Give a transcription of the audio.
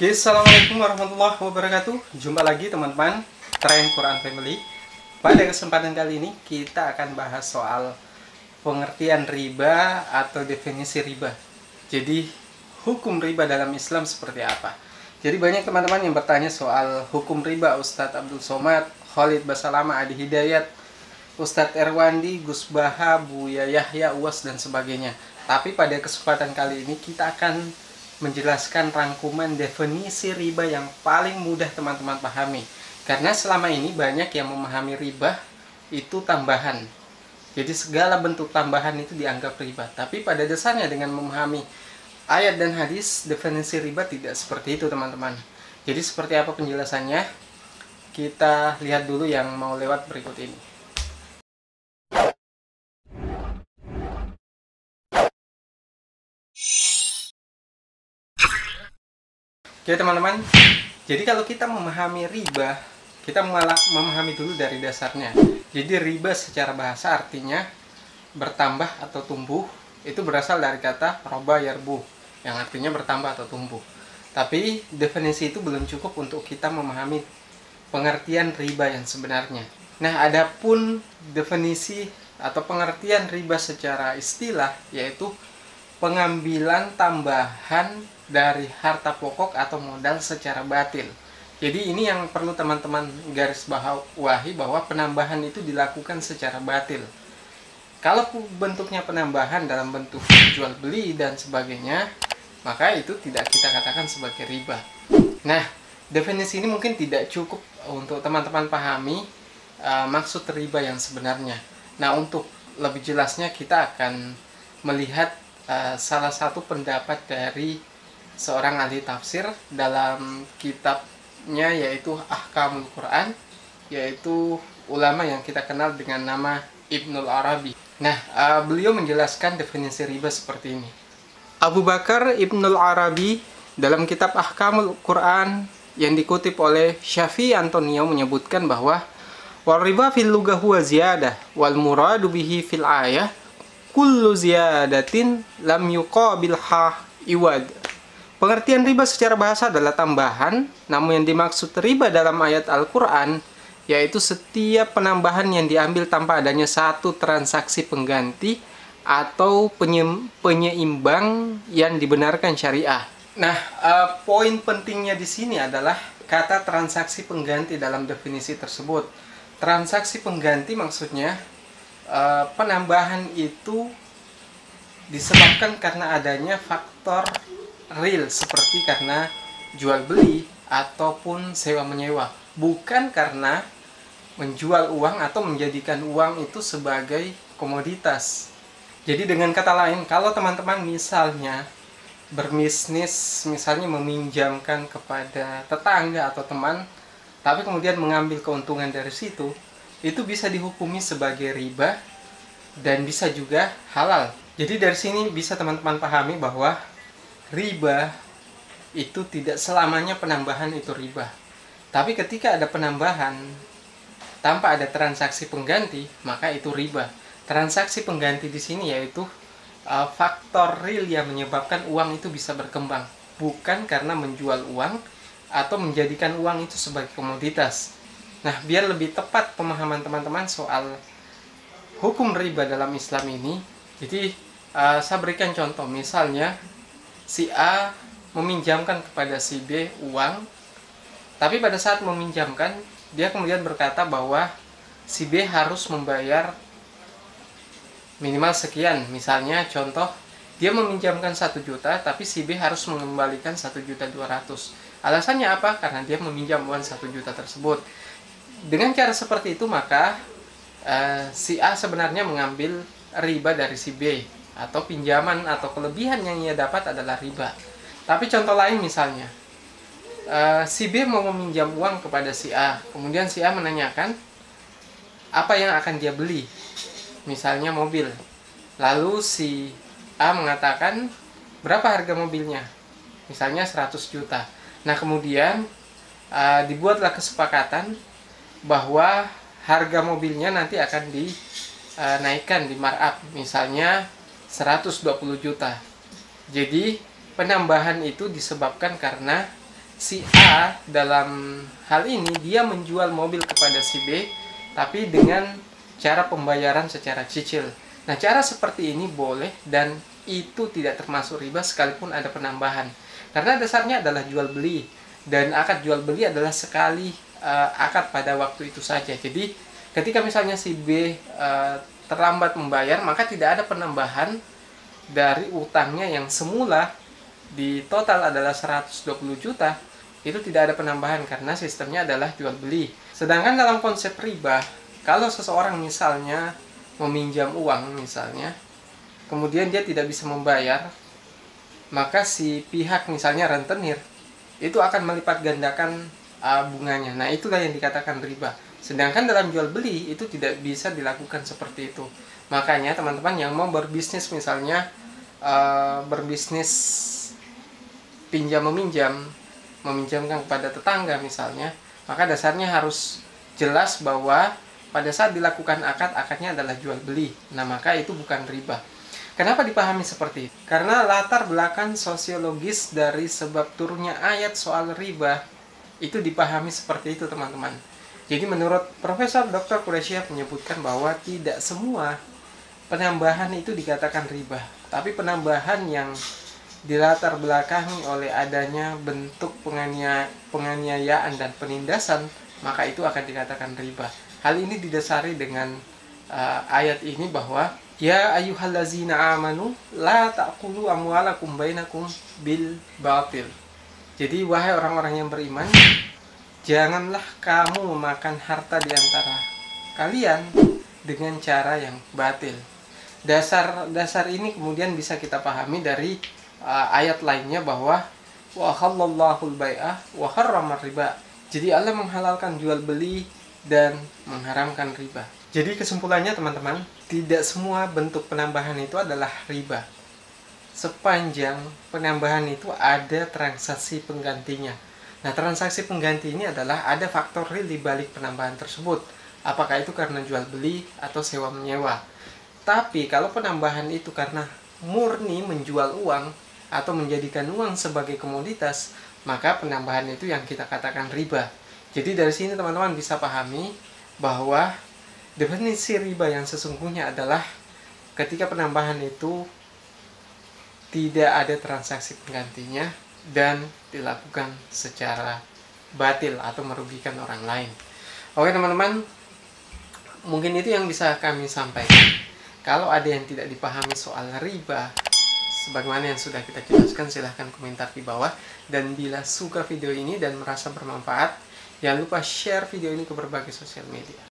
Oke, assalamualaikum warahmatullahi wabarakatuh. Jumpa lagi teman-teman Tren Quran Family. Pada kesempatan kali ini kita akan bahas soal pengertian riba atau definisi riba. Jadi hukum riba dalam Islam seperti apa? Jadi banyak teman-teman yang bertanya soal hukum riba. Ustadz Abdul Somad, Khalid Basalama, Adi Hidayat, Ustadz Erwandi, Gus Baha, Buya Yahya, Uwas, dan sebagainya. Tapi pada kesempatan kali ini kita akan menjelaskan rangkuman definisi riba yang paling mudah teman-teman pahami. Karena selama ini banyak yang memahami riba itu tambahan. Jadi segala bentuk tambahan itu dianggap riba. Tapi pada dasarnya dengan memahami ayat dan hadis, definisi riba tidak seperti itu teman-teman. Jadi seperti apa penjelasannya? Kita lihat dulu yang mau lewat berikut ini. Oke teman-teman, jadi kalau kita memahami riba, kita memahami dulu dari dasarnya. Jadi riba secara bahasa artinya bertambah atau tumbuh, itu berasal dari kata roba yarbu, yang artinya bertambah atau tumbuh. Tapi definisi itu belum cukup untuk kita memahami pengertian riba yang sebenarnya. Nah, adapun definisi atau pengertian riba secara istilah, yaitu pengambilan tambahan dari harta pokok atau modal secara batil. Jadi ini yang perlu teman-teman garis bawahi, bahwa penambahan itu dilakukan secara batil. Kalau bentuknya penambahan dalam bentuk jual beli dan sebagainya, maka itu tidak kita katakan sebagai riba. Nah, definisi ini mungkin tidak cukup untuk teman-teman pahami maksud riba yang sebenarnya. Nah, untuk lebih jelasnya kita akan melihat salah satu pendapat dari seorang ahli tafsir dalam kitabnya, yaitu Ahkamul Quran, yaitu ulama yang kita kenal dengan nama Ibnul Arabi. Nah, beliau menjelaskan definisi riba seperti ini. Abu Bakar Ibnul Arabi dalam kitab Ahkamul Quran yang dikutip oleh Syafi'i Antonio menyebutkan bahwa wal riba fil lugah huwa ziyadah wal muradu bihi fil ayah kullu ziyadatin lam yuqabilha iwad. Pengertian riba secara bahasa adalah tambahan, namun yang dimaksud riba dalam ayat Al-Quran yaitu setiap penambahan yang diambil tanpa adanya satu transaksi pengganti atau penyeimbang yang dibenarkan syariah. Nah, poin pentingnya di sini adalah kata transaksi pengganti dalam definisi tersebut. Transaksi pengganti maksudnya penambahan itu disebabkan karena adanya faktor real, seperti karena jual beli ataupun sewa menyewa, bukan karena menjual uang atau menjadikan uang itu sebagai komoditas. Jadi dengan kata lain, kalau teman-teman misalnya berbisnis, misalnya meminjamkan kepada tetangga atau teman, tapi kemudian mengambil keuntungan dari situ, itu bisa dihukumi sebagai riba dan bisa juga halal. Jadi dari sini bisa teman-teman pahami bahwa riba itu tidak selamanya penambahan itu riba. Tapi ketika ada penambahan tanpa ada transaksi pengganti, maka itu riba. Transaksi pengganti di sini yaitu faktor real yang menyebabkan uang itu bisa berkembang, bukan karena menjual uang atau menjadikan uang itu sebagai komoditas. Nah, biar lebih tepat pemahaman teman-teman soal hukum riba dalam Islam ini, jadi saya berikan contoh. Misalnya si A meminjamkan kepada si B uang, tapi pada saat meminjamkan dia kemudian berkata bahwa si B harus membayar minimal sekian. Misalnya contoh, dia meminjamkan 1 juta tapi si B harus mengembalikan 1.200.000. Alasannya apa? Karena dia meminjam uang 1 juta tersebut. Dengan cara seperti itu maka si A sebenarnya mengambil riba dari si B, atau pinjaman atau kelebihan yang ia dapat adalah riba. Tapi contoh lain misalnya, si B mau meminjam uang kepada si A, kemudian si A menanyakan apa yang akan dia beli, misalnya mobil. Lalu si A mengatakan berapa harga mobilnya, misalnya 100 juta. Nah kemudian dibuatlah kesepakatan bahwa harga mobilnya nanti akan dinaikkan, di markup, misalnya 120 juta. Jadi penambahan itu disebabkan karena si A dalam hal ini dia menjual mobil kepada si B, tapi dengan cara pembayaran secara cicil. Nah, cara seperti ini boleh dan itu tidak termasuk riba sekalipun ada penambahan. Karena dasarnya adalah jual beli dan akad jual beli adalah sekali akad pada waktu itu saja. Jadi ketika misalnya si B terlambat membayar, maka tidak ada penambahan dari utangnya yang semula di total adalah 120 juta. Itu tidak ada penambahan karena sistemnya adalah jual beli. Sedangkan dalam konsep riba, kalau seseorang misalnya meminjam uang misalnya, kemudian dia tidak bisa membayar, maka si pihak misalnya rentenir itu akan melipat gandakan bunganya. Nah, itulah yang dikatakan riba. Sedangkan dalam jual beli itu tidak bisa dilakukan seperti itu. Makanya teman-teman yang mau berbisnis misalnya berbisnis pinjam meminjam, meminjamkan kepada tetangga misalnya, maka dasarnya harus jelas bahwa pada saat dilakukan akadnya adalah jual beli. Nah, maka itu bukan riba. Kenapa dipahami seperti itu? Karena latar belakang sosiologis dari sebab turunnya ayat soal riba itu dipahami seperti itu, teman-teman. Jadi menurut Profesor Dr. Quraisyah menyebutkan bahwa tidak semua penambahan itu dikatakan riba, tapi penambahan yang dilatar belakangi oleh adanya bentuk penganiayaan dan penindasan, maka itu akan dikatakan riba. Hal ini didasari dengan ayat ini bahwa ya ayyuhallazina amanu la ta'kulu amwalakum bainakum bil batil. Jadi wahai orang-orang yang beriman, janganlah kamu memakan harta di antara kalian dengan cara yang batil. Dasar ini kemudian bisa kita pahami dari ayat lainnya bahwa wa halallahul bai'ah wa harramar riba. Jadi Allah menghalalkan jual beli dan mengharamkan riba. Jadi kesimpulannya teman-teman, tidak semua bentuk penambahan itu adalah riba. Sepanjang penambahan itu ada transaksi penggantinya. Nah, transaksi pengganti ini adalah ada faktor real di balik penambahan tersebut. Apakah itu karena jual beli atau sewa menyewa. Tapi kalau penambahan itu karena murni menjual uang atau menjadikan uang sebagai komoditas, maka penambahan itu yang kita katakan riba. Jadi dari sini teman-teman bisa pahami bahwa definisi riba yang sesungguhnya adalah ketika penambahan itu tidak ada transaksi penggantinya dan dilakukan secara batil atau merugikan orang lain. Oke teman-teman, mungkin itu yang bisa kami sampaikan. Kalau ada yang tidak dipahami soal riba, sebagaimana yang sudah kita jelaskan, silahkan komentar di bawah. Dan bila suka video ini dan merasa bermanfaat, jangan lupa share video ini ke berbagai sosial media.